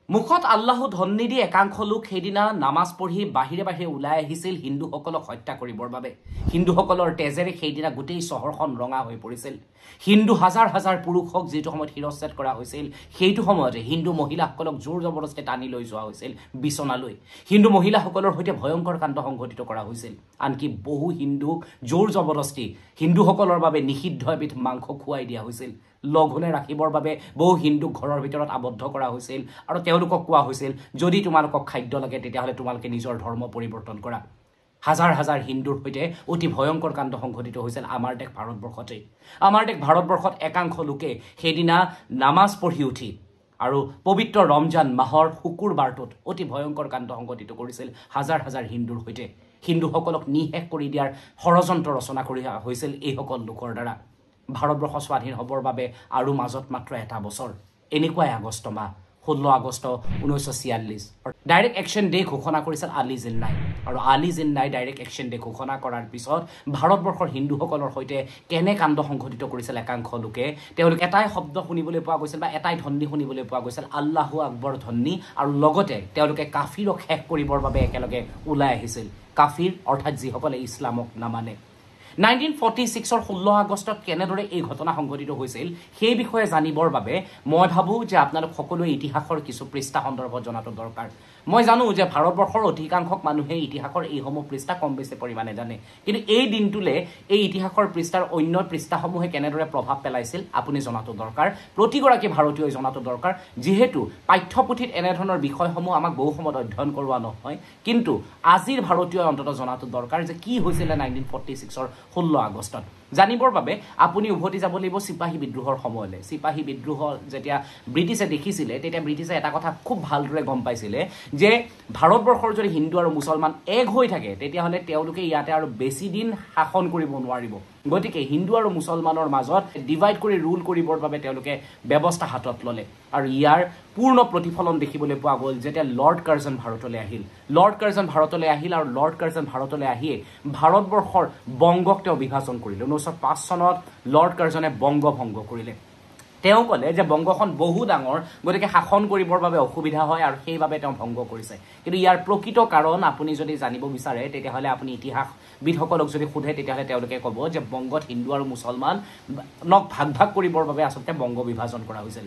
মুখত আল্লাহু ধন্নি দি একাংশ লোক সেইদিনা নামাজ পঢ়ি বাহিৰে বাহিৰে ওলাই আহিছিল হিন্দুসকলক হত্যা কৰিবৰ বাবে। হিন্দুসকলৰ তেজেৰে সেইদিনা গোটেই চহৰখন ৰঙা হৈ পৰিছিল। হিন্দু হাজাৰ হাজাৰ পুৰুষক যিটো সময়ত শিৰচ্ছেদ কৰা হৈছিল, সেইটো সময়তে হিন্দু মহিলাসকলক জোৰ জবৰদস্তি টানি লৈ যোৱা হৈছিল বিচনালৈ। হিন্দু মহিলাসকলৰ সৈতে ভয়ংকৰ কাণ্ড সংঘটিত কৰা হৈছিল। আনকি বহু হিন্দুক জোৰ জবৰদস্তি হিন্দুসকলৰ বাবে নিষিদ্ধ এবিধ মাংস খুৱাই দিয়া হৈছিল। লঘোণে ৰাখিবৰ বাবে বহু হিন্দুক ঘৰৰ ভিতৰত আবদ্ধ কৰা হৈছিল আৰু তেওঁলোকক কোৱা হৈছিল, যদি তোমালোকক খাদ্য লাগে তেতিয়াহ'লে তোমালোকে নিজৰ ধৰ্ম পৰিৱৰ্তন কৰা। হাজাৰ হাজাৰ হিন্দুৰ সৈতে অতি ভয়ংকৰ কাণ্ড সংঘটিত হৈছিল আমাৰ দেশ ভাৰতবৰ্ষতে। আমাৰ দেশ ভাৰতবৰ্ষত একাংশ লোকে সেইদিনা নামাজ পঢ়ি উঠি আৰু পবিত্ৰ ৰমজান মাহৰ শুকুৰবাৰটোত অতি ভয়ংকৰ কাণ্ড সংঘটিত কৰিছিল হাজাৰ হাজাৰ হিন্দুৰ সৈতে। হিন্দুসকলক নিশেষ কৰি দিয়াৰ ষড়যন্ত্ৰ ৰচনা কৰি হৈছিল এইসকল লোকৰ দ্বাৰা। ভাৰতবৰ্ষ স্বাধীন হ'বৰ বাবে আৰু মাজত মাত্ৰ এটা বছৰ। এনেকুৱাই আগষ্ট মাহ 16 আগষ্ট 1946 ডাইৰেক্ট একশ্যন ডে ঘোষণা কৰিছিল আলী জিন্নাই। আৰু আলী জিন্নাই ডাইৰেক্ট একশ্যন ডে ঘোষণা কৰাৰ পিছত ভাৰতবৰ্ষৰ হিন্দুসকলৰ সৈতে কেনে কাণ্ড সংঘটিত কৰিছিল একাংশ লোকে। তেওঁলোক এটাই শব্দ শুনিবলৈ পোৱা গৈছিল বা এটাই ধ্বনি শুনিবলৈ পোৱা গৈছিল, আল্লাহু আকবৰ ধ্বনি। আৰু লগতে তেওঁলোকে কাফিৰক শেষ কৰিবৰ বাবে একেলগে ওলাই আহিছিল। কাফিৰ অৰ্থাৎ যিসকলে ইছলামক নামানে। 1946 16 আগষ্টত কেনেদৰে এই ঘটনা সংঘটিত হৈছিল সেই বিষয়ে জানিবৰ বাবে মই ভাবোঁ যে আপোনালোক সকলোৱে ইতিহাসৰ কিছু পৃষ্ঠা সন্দৰ্ভত জনাটো দৰকাৰ। মই জানো যে ভাৰতবৰ্ষৰ অধিকাংশ মানুহে ইতিহাসৰ এইসমূহ পৃষ্ঠা কম বেছি পৰিমাণে জানে, কিন্তু এই দিনটোলৈ এই ইতিহাসৰ পৃষ্ঠাৰ অন্য পৃষ্ঠাসমূহে কেনেদৰে প্ৰভাৱ পেলাইছিল আপুনি জনাটো দৰকাৰ। প্ৰতিগৰাকী ভাৰতীয়ই জনাটো দৰকাৰ, যিহেতু পাঠ্যপুথিত এনেধৰণৰ বিষয়সমূহ আমাক বহু সময়ত অধ্যয়ন কৰোৱা নহয়, কিন্তু আজিৰ ভাৰতীয়ই অন্ততঃ জনাটো দৰকাৰ যে কি হৈছিলে 1946 16 আগষ্টত। জানিবৰ বাবে আপুনি উভতি যাব লাগিব চিপাহী বিদ্ৰোহৰ সময়লৈ। চিপাহী বিদ্ৰোহ যেতিয়া ব্ৰিটিছে দেখিছিলে, তেতিয়া ব্ৰিটিছে এটা কথা খুব ভালদৰে গম পাইছিলে যে ভাৰতবৰ্ষৰ যদি হিন্দু আৰু মুছলমান এক হৈ থাকে তেতিয়াহ'লে তেওঁলোকে ইয়াতে আৰু বেছি দিন শাসন কৰিব নোৱাৰিব। গতিকে হিন্দু আৰু মুছলমানৰ মাজত ডিভাইড কৰি ৰুল কৰিবৰ বাবে তেওঁলোকে ব্যৱস্থা হাতত ল'লে। আৰু ইয়াৰ পূৰ্ণ প্ৰতিফলন দেখিবলৈ পোৱা গ'ল যেতিয়া লৰ্ড কাৰ্জন ভাৰতলৈ আহিল। লৰ্ড কাৰ্জন ভাৰতলৈ আহিল আৰু লৰ্ড কাৰ্জন ভাৰতলৈ আহিয়ে ভাৰতবৰ্ষৰ বংগক তেওঁ বিভাজন কৰিলে। 1905 চনত লৰ্ড কাৰ্জনে বংগ ভংগ কৰিলে। তেওঁ ক'লে যে বংগখন বহু ডাঙৰ, গতিকে শাসন কৰিবৰ বাবে অসুবিধা হয় আৰু সেইবাবে তেওঁ ভংগ কৰিছে। কিন্তু ইয়াৰ প্ৰকৃত কাৰণ আপুনি যদি জানিব বিচাৰে তেতিয়াহ'লে আপুনি ইতিহাসবিদসকলক যদি সোধে তেতিয়াহ'লে তেওঁলোকে ক'ব যে বংগত হিন্দু আৰু মুছলমানক ভাগ ভাগ কৰিবৰ বাবে আচলতে বংগ বিভাজন কৰা হৈছিল।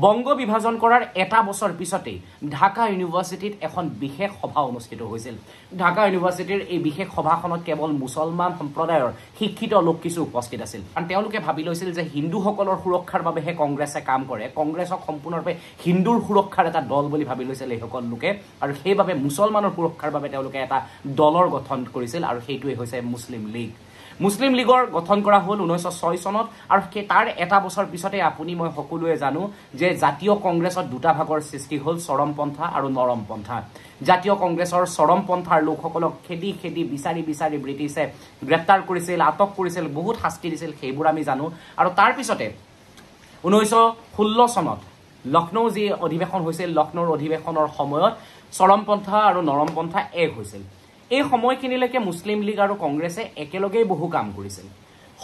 বংগ বিভাজন কৰাৰ এটা বছৰ পিছতেই ঢাকা ইউনিভাৰ্চিটিত এখন বিশেষ সভা অনুষ্ঠিত হৈছিল। ঢাকা ইউনিভাৰ্চিটিৰ এই বিশেষ সভাখনত কেৱল মুছলমান সম্প্ৰদায়ৰ শিক্ষিত লোক কিছু উপস্থিত আছিল। কাৰণ তেওঁলোকে ভাবি লৈছিল যে হিন্দুসকলৰ সুৰক্ষাৰ বাবেহে কংগ্ৰেছে কাম কৰে, কংগ্ৰেছক সম্পূৰ্ণৰূপে হিন্দুৰ সুৰক্ষাৰ এটা দল বুলি ভাবি লৈছিল এইসকল লোকে। আৰু সেইবাবে মুছলমানৰ সুৰক্ষাৰ বাবে তেওঁলোকে এটা দলৰ গঠন কৰিছিল আৰু সেইটোৱে হৈছে মুছলিম লীগ। মুছলিম লীগৰ গঠন কৰা হ'ল 1906 চনত। আৰু তাৰ এটা বছৰ পিছতে আপুনি মই সকলোৱে জানো যে জাতীয় কংগ্ৰেছত দুটা ভাগৰ সৃষ্টি হ'ল, চৰমপন্থা আৰু নৰমপন্থা। জাতীয় কংগ্ৰেছৰ চৰমপন্থাৰ লোকসকলক খেদি খেদি বিচাৰি বিচাৰি ব্ৰিটিছে গ্ৰেপ্তাৰ কৰিছিল, আটক কৰিছিল, বহুত শাস্তি দিছিল, সেইবোৰ আমি জানো। আৰু তাৰপিছতে 1916 চনত লক্ষ্ণৌ যি অধিৱেশন হৈছিল, লক্ষ্ণৌৰ অধিৱেশনৰ সময়ত চৰমপন্থা আৰু নৰমপন্থা এক হৈছিল। এই সময়খিনিলৈকে মুছলিম লীগ আৰু কংগ্ৰেছে একেলগেই বহু কাম কৰিছিল।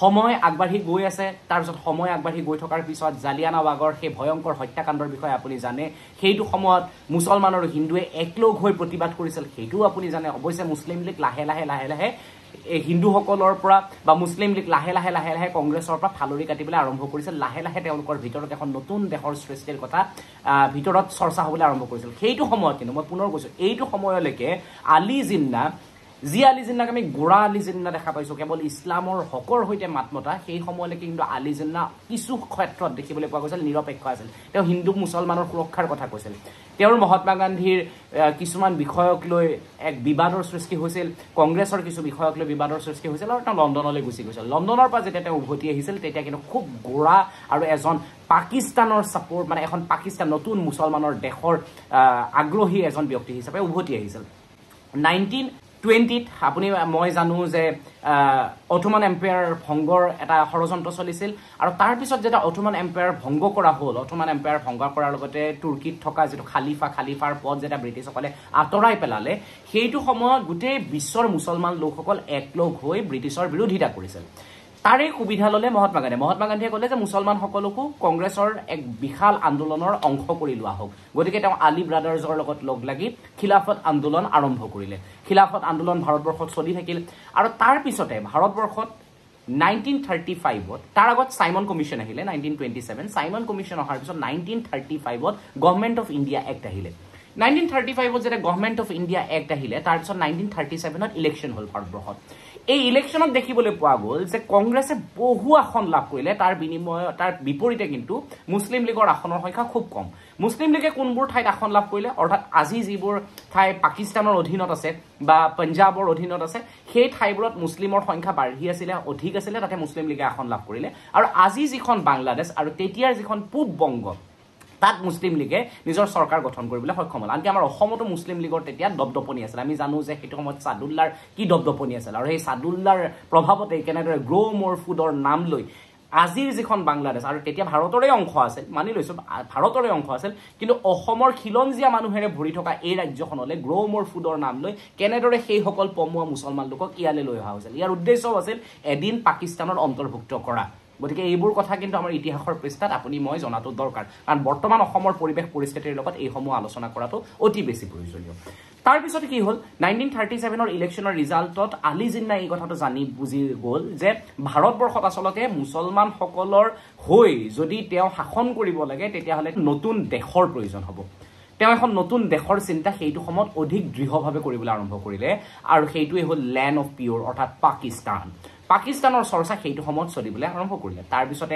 সময় আগবাঢ়ি গৈ আছে, তাৰপিছত সময় আগবাঢ়ি গৈ থকাৰ পিছত জালিয়ানাৱাগৰ সেই ভয়ংকৰ হত্যাকাণ্ডৰ বিষয়ে আপুনি জানে। সেইটো সময়ত মুছলমান আৰু হিন্দুৱে একলগ হৈ প্ৰতিবাদ কৰিছিল, সেইটোও আপুনি জানে। অৱশ্যে মুছলিম লীগ লাহে লাহে লাহে লাহে এই হিন্দুসকলৰ পৰা বা মুছলিম লীগ লাহে লাহে লাহে লাহে কংগ্ৰেছৰ পৰা ফালৰি কাটিবলৈ আৰম্ভ কৰিছিল। লাহে লাহে তেওঁলোকৰ ভিতৰত এখন নতুন দেশৰ সৃষ্টিৰ কথা ভিতৰত চৰ্চা হ'বলৈ আৰম্ভ কৰিছিল। সেইটো সময়ত কিন্তু মই পুনৰ কৈছোঁ, এইটো সময়লৈকে আলী জিন্না, যি আলী জিন্নাক আমি গোড়া আলী জিন্না দেখা পাইছোঁ, কেৱল ইছলামৰ হকৰ সৈতে মাত মতা, সেই সময়লৈকে কিন্তু আলী জিন্না কিছু ক্ষেত্ৰত দেখিবলৈ পোৱা গৈছিল নিৰপেক্ষ আছিল। তেওঁ হিন্দু মুছলমানৰ সুৰক্ষাৰ কথা কৈছিল। তেওঁৰ মহাত্মা গান্ধীৰ কিছুমান বিষয়ক লৈ এক বিবাদৰ সৃষ্টি হৈছিল, কংগ্ৰেছৰ কিছু বিষয়ক লৈ বিবাদৰ সৃষ্টি হৈছিল আৰু তেওঁ লণ্ডনলৈ গুচি গৈছিল। লণ্ডনৰ পৰা যেতিয়া তেওঁ উভতি আহিছিল তেতিয়া কিন্তু খুব গোড়া আৰু এজন পাকিস্তানৰ ছাপোৰ্ট, মানে এখন পাকিস্তান নতুন মুছলমানৰ দেশৰ আগ্ৰহী এজন ব্যক্তি হিচাপে উভতি আহিছিল। 1920ত আপুনি মই জানো যে অটোমান এম্পায়াৰ ভংগৰ এটা ষড়যন্ত্ৰ চলিছিল। আৰু তাৰপিছত যেতিয়া অটোমান এম্পায়াৰ ভংগ কৰা হ'ল, অটোমান এম্পায়াৰ ভংগ কৰাৰ লগতে তুৰ্কীত থকা যিটো খালিফাৰ পদ যেতিয়া ব্ৰিটিছসকলে আঁতৰাই পেলালে, সেইটো সময়ত গোটেই বিশ্বৰ মুছলমান লোকসকল একলগ হৈ ব্ৰিটিছৰ বিৰোধিতা কৰিছিল। তাৰে সুবিধা ললে মহাত্মা গান্ধীয়ে ক'লে যে মুছলমানসকলকো কংগ্ৰেছৰ এক বিশাল আন্দোলনৰ অংশ কৰি লোৱা হোক গতিকে তেওঁ আলী ব্ৰাদাৰ্ছৰ লগত লগ লাগি খিলাফত আন্দোলন আৰম্ভ কৰিলে খিলাফত আন্দোলন ভাৰতবৰ্ষত চলি থাকিল আৰু তাৰ পিছতে ভাৰতবৰ্ষত 1935 তাৰ আগত সাইমন কমিশন আহিলে 1927 সাইমন কমিশন অহাৰ পিছত 1935 গভৰ্ণমেণ্ট অফ ইণ্ডিয়া এক্ট আহিলে 1935 যেটা গভৰ্ণমেণ্ট অফ ইণ্ডিয়া এক্ট আহিলে তাৰ পিছত 1937 ইলেকশ্যন হ'ল ভাৰতবৰ্ষত এই ইলেকশ্যনত দেখিবলৈ পোৱা গ'ল যে কংগ্ৰেছে বহু আসন লাভ কৰিলে তাৰ বিপৰীতে কিন্তু মুছলিম লীগৰ আসনৰ সংখ্যা খুব কম মুছলিম লীগে কোনবোৰ ঠাইত আসন লাভ কৰিলে অৰ্থাৎ আজি যিবোৰ ঠাই পাকিস্তানৰ অধীনত আছে বা পঞ্জাবৰ অধীনত আছে সেই ঠাইবোৰত মুছলিমৰ সংখ্যা বাঢ়ি আছিল অধিক আছিল তাতে মুছলিম লীগে আসন লাভ কৰিলে আৰু আজি যিখন বাংলাদেশ আৰু তেতিয়াৰ যিখন পূব বংগ তাত মুছলিম লীগে নিজৰ চৰকাৰ গঠন কৰিবলৈ সক্ষম হ'ল আনকি আমাৰ অসমতো মুছলিম লীগৰ তেতিয়া দবদপনি আছিল আমি জানো যে সেইটো সময়ত সাদুল্লাৰ কি দবদপনি আছিল আৰু সেই সাদুল্লাৰ প্ৰভাৱতে কেনেদৰে গ্ৰ' মোৰ ফুডৰ নাম লৈ আজিৰ যিখন বাংলাদেশ আৰু তেতিয়া ভাৰতৰে অংশ আছিল মানি লৈছো ভাৰতৰে অংশ আছিল কিন্তু অসমৰ খিলঞ্জীয়া মানুহেৰে ভৰি থকা এই ৰাজ্যখনলৈ গ্ৰ' মোৰ ফুডৰ নাম লৈ কেনেদৰে সেই সকল পমুৱা মুছলমান লোকক ইয়ালৈ লৈ অহা হৈছিল ইয়াৰ উদ্দেশ্যও আছিল এদিন পাকিস্তানৰ অন্তৰ্ভুক্ত কৰা গতিকে এইবোৰ কথা কিন্তু আমাৰ ইতিহাসৰ পৃষ্ঠাত আপুনি মই জনাটো দৰকাৰ কাৰণ বৰ্তমান অসমৰ পৰিৱেশ পৰিস্থিতিৰ লগত এই সমূহ আলোচনা কৰাটো অতি বেছি প্ৰয়োজনীয় তাৰ পিছত কি হ'ল 1937 ইলেকশ্যনৰ ৰিজাল্টত আলী জিন্না এই কথাটো জানি বুজি গ'ল যে ভাৰতবৰ্ষত আচলতে মুছলমানসকলৰ হৈ যদি তেওঁ শাসন কৰিব লাগে তেতিয়াহ'লে নতুন দেশৰ প্ৰয়োজন হ'ব তেওঁ এখন নতুন দেশৰ চিন্তা সেইটো সময়ত অধিক দৃঢ়ভাৱে কৰিবলৈ আৰম্ভ কৰিলে আৰু সেইটোৱে হ'ল ল্যান্ড অফ পিয়ৰ অৰ্থাৎ পাকিস্তানৰ চৰ্চা সেইটো সময়ত চলিবলৈ আৰম্ভ কৰিলে তাৰ পিছতে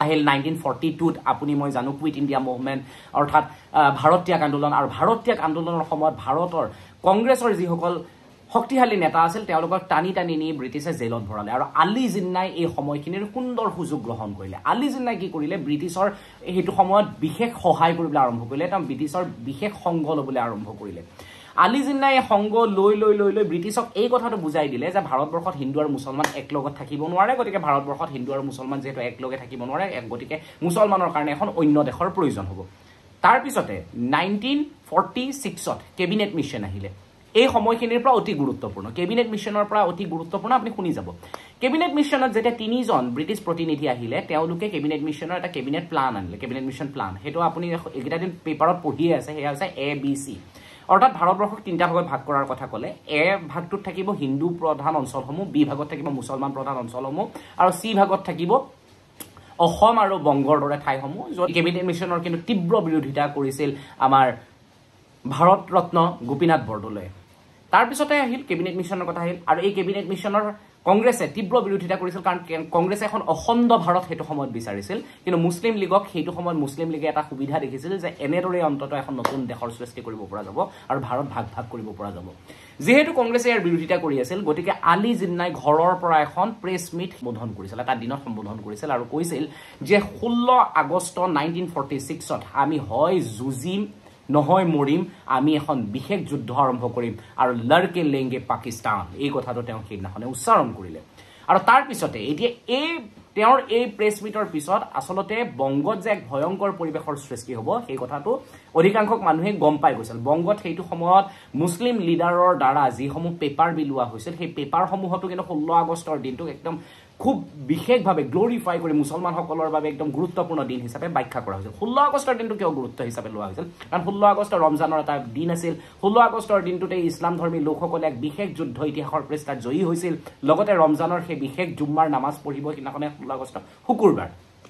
আহিল 1942 আপুনি মই জানো কুইট ইণ্ডিয়া মুভমেণ্ট অৰ্থাৎ ভাৰত ত্যাগ আন্দোলন আৰু ভাৰত ত্যাগ আন্দোলনৰ সময়ত ভাৰতৰ কংগ্ৰেছৰ যিসকল শক্তিশালী নেতা আছিল তেওঁলোকক টানি নি ব্ৰিটিছে জেলত ভৰালে আৰু আলী জিন্নাই এই সময়খিনিৰ সুন্দৰ সুযোগ গ্ৰহণ কৰিলে আলী জিন্নাই কি কৰিলে ব্ৰিটিছৰ সেইটো সময়ত বিশেষ সহায় কৰিবলৈ আৰম্ভ কৰিলে তেওঁ ব্ৰিটিছৰ বিশেষ সংগ ল'বলৈ আৰম্ভ কৰিলে আলী জিন্নাই সংগ লৈ ব্ৰিটিছক এই কথাটো বুজাই দিলে যে ভাৰতবৰ্ষত হিন্দু আৰু মুছলমান একলগত থাকিব নোৱাৰে গতিকে ভাৰতবৰ্ষত হিন্দু আৰু মুছলমান যেহেতু একলগে থাকিব নোৱাৰে গতিকে মুছলমানৰ কাৰণে এখন অন্য দেশৰ প্ৰয়োজন হ'ব তাৰ পিছতে 1946ত কেবিনেট মিছন আহিলে এই সময়খিনিৰ পৰা অতি গুৰুত্বপূৰ্ণ কেবিনেট মিছনৰ পৰা অতি গুৰুত্বপূৰ্ণ আপুনি শুনি যাব কেবিনেট মিছনত যেতিয়া তিনিজন ব্ৰিটিছ প্ৰতিনিধি আহিলে তেওঁলোকে কেবিনেট মিছনৰ এটা কেবিনেট প্লান আনিলে কেবিনেট মিছন প্লান সেইটো আপুনি এইকেইটা দিন পেপাৰত পঢ়িয়ে আছে সেয়া হৈছে ABC অৰ্থাৎ ভাৰতবৰ্ষক তিনিটা ভাগত ভাগ কৰাৰ কথা ক'লে এ ভাগটোত থাকিব হিন্দু প্ৰধান অঞ্চলসমূহ বি ভাগত থাকিব মুছলমান প্ৰধান অঞ্চলসমূহ আৰু চি ভাগত থাকিব অসম আৰু বংগৰ দৰে ঠাইসমূহ য'ত কেবিনেট মিছনৰ কিন্তু তীব্ৰ বিৰোধিতা কৰিছিল আমাৰ ভাৰত ৰত্ন গোপীনাথ বৰদলৈ তাৰ পিছতে আহিল কেবিনেট মিছনৰ কথা আহিল আৰু এই কেবিনেট মিছনৰ কংগ্ৰেছে তীব্ৰ বিৰোধিতা কৰিছিল কাৰণ কংগ্ৰেছে এখন অখণ্ড ভাৰত সেইটো সময়ত বিচাৰিছিল কিন্তু মুছলিম লীগক সেইটো সময়ত মুছলিম লীগে এটা সুবিধা দেখিছিল যে এনেদৰে অন্তত এখন নতুন দেশৰ সৃষ্টি কৰিব পৰা যাব আৰু ভাৰত ভাগ কৰিব পৰা যাব যেহেতু কংগ্ৰেছে ইয়াৰ বিৰোধিতা কৰি আছিল গতিকে আলী জিন্নাই ঘৰৰ পৰা এখন প্ৰেছ মিট সম্বোধন কৰিছিল এটা দিনত সম্বোধন কৰিছিল আৰু কৈছিল যে 16 আগষ্ট 1946ত আমি হয় যুঁজিম নহয় মৰিম আমি এখন বিশেষ যুদ্ধ আৰম্ভ কৰিম আৰু লড়কে লেংগে পাকিস্তান এই কথাটো তেওঁ সেইদিনাখনে উচ্চাৰণ কৰিলে আৰু তাৰ পিছতে এতিয়া তেওঁৰ এই প্ৰেছ মিটৰ পিছত আচলতে বংগত যে এক ভয়ংকৰ পৰিৱেশৰ সৃষ্টি হ'ব সেই কথাটো অধিকাংশ মানুহে গম পাই গৈছিল বংগত সেইটো সময়ত মুছলিম লিডাৰৰ দ্বাৰা যিসমূহ পেপাৰ বিলোৱা হৈছিল সেই পেপাৰসমূহতো কিন্তু 16 আগষ্টৰ দিনটোক একদম খুব বিশেষভাৱে গ্লোৰিফাই কৰি মুছলমানসকলৰ বাবে একদম গুৰুত্বপূৰ্ণ দিন হিচাপে ব্যাখ্যা কৰা হৈছিল 16 আগষ্টৰ দিনটো কিয় গুৰুত্ব হিচাপে লোৱা হৈছিল কাৰণ 16 আগষ্ট ৰমজানৰ এটা দিন আছিল 16 আগষ্টৰ দিনটোতে ইছলাম ধৰ্মী লোকসকলে এক বিশেষ যুদ্ধ ইতিহাসৰ পৃষ্ঠাত জয়ী হৈছিল লগতে ৰমজানৰ সেই বিশেষ জুম্মাৰ নামাজ পঢ়িব সেইদিনাখনে 16 আগষ্ট শুকুৰবাৰ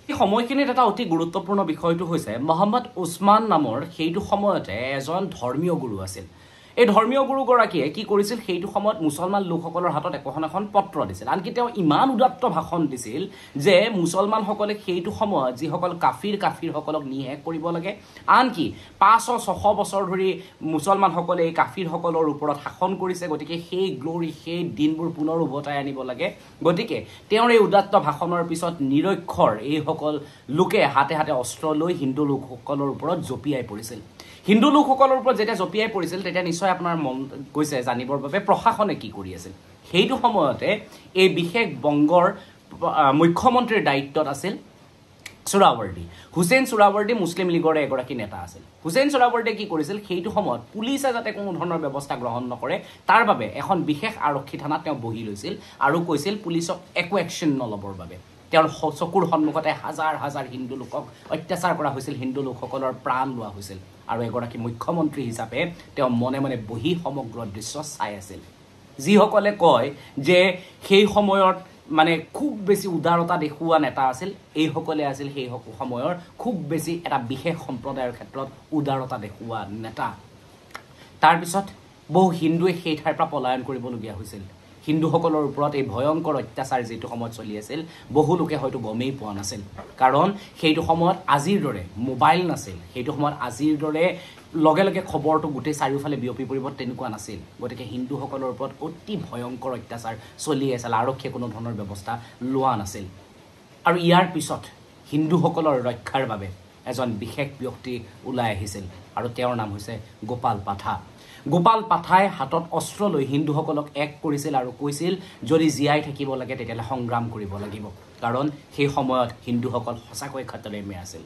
এই সময়খিনিত এটা অতি গুৰুত্বপূৰ্ণ বিষয়টো হৈছে মহম্মদ উছমান নামৰ সেইটো সময়তে এজন ধৰ্মীয় গুৰু আছিল এই ধৰ্মীয় গুৰুগৰাকীয়ে কি কৰিছিল সেইটো সময়ত মুছলমান লোকসকলৰ হাতত এখন পত্ৰ দিছিল আনকি তেওঁ ইমান উদাত্ত ভাষণ দিছিল যে মুছলমানসকলে সেইটো সময়ত যিসকল কাফিৰসকলক নিশেষ কৰিব লাগে আনকি 500-600 বছৰ ধৰি মুছলমানসকলে এই কাফিৰসকলৰ ওপৰত শাসন কৰিছে গতিকে সেই গ্লোৰি সেই দিনবোৰ পুনৰ উভতাই আনিব লাগে গতিকে তেওঁৰ এই উদাত্ত ভাষণৰ পিছত নিৰক্ষৰ এইসকল লোকে হাতে অস্ত্ৰ লৈ হিন্দু লোকসকলৰ ওপৰত জঁপিয়াই পৰিছিল হিন্দু লোকসকলৰ ওপৰত যেতিয়া জঁপিয়াই পৰিছিল তেতিয়া নিশ্চয় আপোনাৰ মন গৈছে জানিবৰ বাবে প্ৰশাসনে কি কৰি আছিল সেইটো সময়তে এই বিশেষ বংগৰ মুখ্যমন্ত্ৰীৰ দায়িত্বত আছিল সুৰাৱৰ্ডি হুছেইন সুৰাৱৰ্ডি মুছলিম লীগৰ এগৰাকী নেতা আছিল হুছেইন সুৰাৱৰ্ডিয়ে কি কৰিছিল সেইটো সময়ত পুলিচে যাতে কোনো ধৰণৰ ব্যৱস্থা গ্ৰহণ নকৰে তাৰ বাবে এখন বিশেষ আৰক্ষী থানাত তেওঁ বহি লৈছিল আৰু কৈছিল পুলিচক একো একশ্যন নলবৰ বাবে তেওঁৰ চকুৰ সন্মুখতে হাজাৰ হাজাৰ হিন্দু লোকক অত্যাচাৰ কৰা হৈছিল হিন্দু লোকসকলৰ প্ৰাণ লোৱা হৈছিল আৰু এগৰাকী মুখ্যমন্ত্ৰী হিচাপে তেওঁ মনে মনে বহি সমগ্ৰ দৃশ্য চাই আছিল যিসকলে কয় যে সেই সময়ত মানে খুব বেছি উদাৰতা দেখুওৱা নেতা আছিল এইসকলে আছিল সেই সময়ৰ খুব বেছি এটা বিশেষ সম্প্ৰদায়ৰ ক্ষেত্ৰত উদাৰতা দেখুওৱা নেতা তাৰপিছত বহু হিন্দুৱে সেই ঠাইৰ পৰা পলায়ন কৰিবলগীয়া হৈছিল হিন্দুসকলৰ ওপৰত এই ভয়ংকৰ অত্যাচাৰ যেটো সময়ত চলি আছিল বহু লোকে হয়তো গমেই পোৱা নাছিল কাৰণ সেইটো সময়ত আজিৰ দৰে মোবাইল নাছিল সেইটো সময়ত আজিৰ দৰে লগে লগে খবৰটো গোটেই চাৰিওফালে বিয়পি পৰিব তেনেকুৱা নাছিল গতিকে হিন্দুসকলৰ ওপৰত অতি ভয়ংকৰ অত্যাচাৰ চলি আছিল আৰক্ষীয়ে কোনো ধৰণৰ ব্যৱস্থা লোৱা নাছিল আৰু ইয়াৰ পিছত হিন্দুসকলৰ ৰক্ষাৰ বাবে এজন বিশেষ ব্যক্তি ওলাই আহিছিল আৰু তেওঁৰ নাম হৈছে গোপাল পাঠা গোপাল পাঠাই হাতত অস্ত্ৰ লৈ হিন্দুসকলক এক কৰিছিল আৰু কৈছিল যদি জিয়াই থাকিব লাগে তেতিয়ালে সংগ্ৰাম কৰিব লাগিব কাৰণ সেই সময়ত হিন্দুসকল সঁচাকৈ খতৰেমে আছিল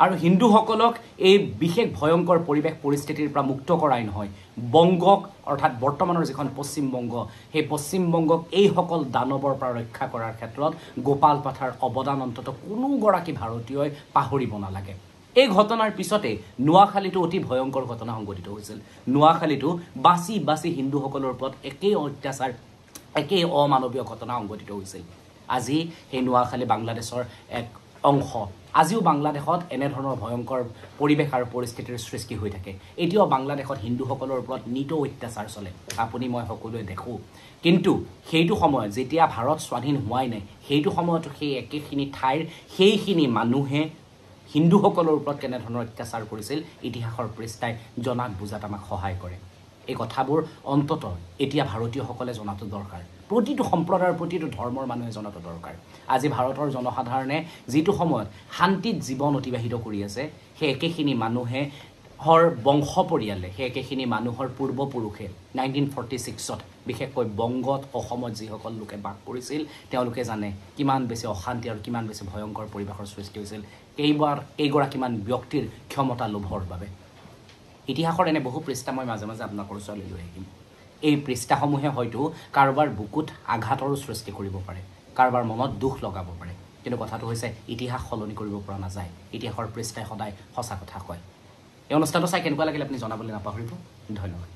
আৰু হিন্দুসকলক এই বিশেষ ভয়ংকৰ পৰিৱেশ পৰিস্থিতিৰ পৰা মুক্ত কৰাই নহয় বংগক অৰ্থাৎ বৰ্তমানৰ যিখন পশ্চিম বংগ সেই পশ্চিম বংগক এই সকল দানৱৰ পৰা ৰক্ষা কৰাৰ ক্ষেত্ৰত গোপাল পাঠাৰ অৱদান অন্তত কোনো গৰাকী ভাৰতীয়ই পাহৰিব নালাগে এই ঘটনাৰ পিছতে নোয়াখালীটো অতি ভয়ংকৰ ঘটনা সংঘটিত হৈছিল নোয়াখালীটো বাসি বাসি হিন্দুসকলৰ ওপৰত একেই অত্যাচাৰ একেই অমানৱীয় ঘটনা সংঘটিত হৈছিল আজি সেই নোয়াখালী বাংলাদেশৰ এক অংশ আজিও বাংলাদেশত এনে ধৰণৰ ভয়ংকৰ পৰিৱেশ আৰু পৰিস্থিতিৰ সৃষ্টি হৈ থাকে এতিয়াও বাংলাদেশত হিন্দুসকলৰ ওপৰত নিত অত্যাচাৰ চলে আপুনি মই সকলোৱে দেখো কিন্তু সেইটো সময়ত যেতিয়া ভাৰত স্বাধীন হোৱাই নাই সেইটো সময়ত সেই একেখিনি ঠাইৰ সেইখিনি মানুহে হিন্দুসকলৰ ওপৰত কেনে ধৰণৰ অত্যাচাৰ কৰিছিল ইতিহাসৰ পৃষ্ঠাই জনাক বুজাত আমাক সহায় কৰে এই কথাবোৰ অন্তত এতিয়া ভাৰতীয়সকলে জনাটো দৰকাৰ প্ৰতিটো সম্প্ৰদায়ৰ প্ৰতিটো ধৰ্মৰ মানুহে জনাটো দৰকাৰ আজি ভাৰতৰ জনসাধাৰণে যিটো সময়ত শান্তিত জীৱন অতিবাহিত কৰি আছে সেই একেখিনি মানুহে হৰ বংশ পৰিয়ালে সেই একেখিনি মানুহৰ পূৰ্বপুৰুষে 1946ত বিশেষকৈ বংগত অসমত যিসকল লোকে বাস কৰিছিল তেওঁলোকে জানে কিমান বেছি অশান্তি আৰু কিমান বেছি ভয়ংকৰ পৰিৱেশৰ সৃষ্টি হৈছিল কেইগৰাকীমান ব্যক্তিৰ ক্ষমতা লোভৰ বাবে ইতিহাসৰ এনে বহু পৃষ্ঠা মই মাজে মাজে আপোনালোকৰ ওচৰলৈ লৈ আহিম এই পৃষ্ঠাসমূহে হয়তো কাৰোবাৰ বুকুত আঘাতৰ সৃষ্টি কৰিব পাৰে কাৰোবাৰ মনত দুখ লগাব পাৰে কিন্তু কথাটো হৈছে ইতিহাস সলনি কৰিব পৰা নাযায় ইতিহাসৰ পৃষ্ঠাই সদায় সঁচা কথা কয় এই অনুষ্ঠানটো চাই কেনেকুৱা লাগিল আপুনি জনাবলৈ নাপাহৰিব ধন্যবাদ